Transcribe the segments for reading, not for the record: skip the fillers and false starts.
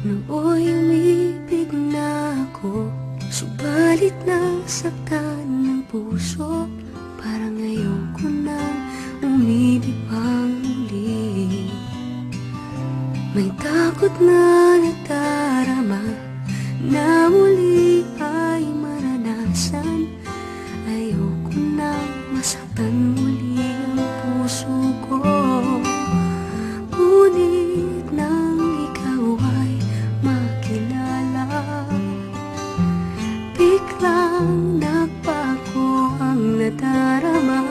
Nooy umibig na ako, subalit nasaktan ng puso. Parang ngayon ko nang umibig pang muli. May takot na nadarama na muli ay maranasan. Ayoko nang masaktan muli ang puso ko. Ngunit nang ikaw ay makilala, biglang nagbago ang nadarama.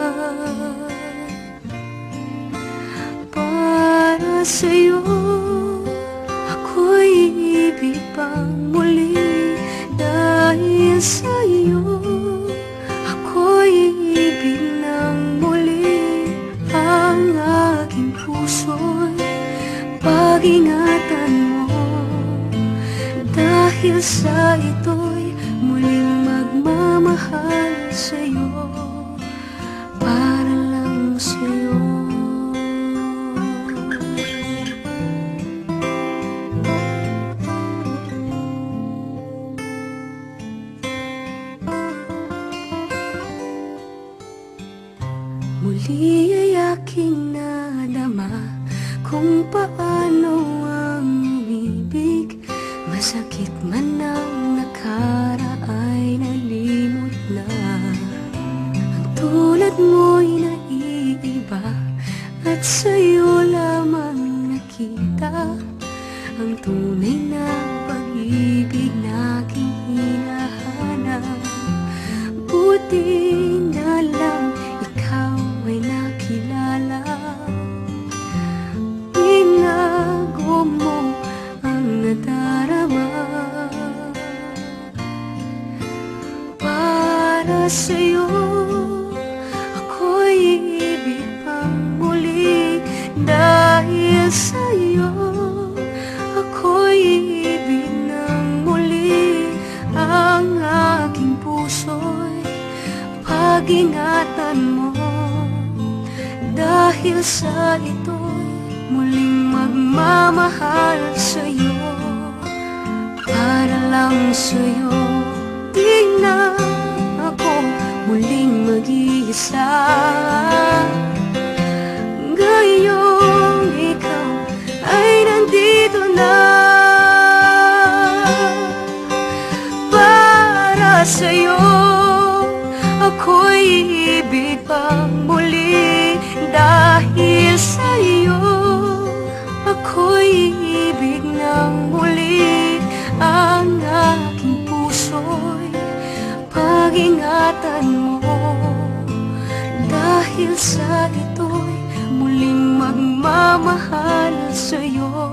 Para sa'yo ako'y ibig pang muli. Dahil sa'yo ako'y ibig ng muli. Ang aking puso'y pag-ingatan mo. Dahil sa ito'y muling magmamahal sa'yo. Para lang sa'yo. Muli ay aking nadama kung paano ang umibig. Masakit man ang nakaraay, nalimot na. Ang tulad mo'y naiiba at sa'yo lamang nakita ang tunay na pag-ibig na aking hinahanap. Buti na lang ikaw ay nakilala. Binago mo ang nadarama. Para sa'yo ako'y ibig pang muli. Dahil sa'yo ako'y ibig ng muli. Ang aking puso'y pag-ingatan mo. Dahil sa ito'y muling magmamahal sa'yo. Para lang sa'yo, di na ako muling mag-iisa. Ngayong ikaw ay nandito na. Para sa'yo ako'y ibig pang muli. Dahil sa'yo ako'y ibig ng muli. Ang aking puso'y pag-ingatan mo. Dahil sa ito'y muling magmamahal sa'yo.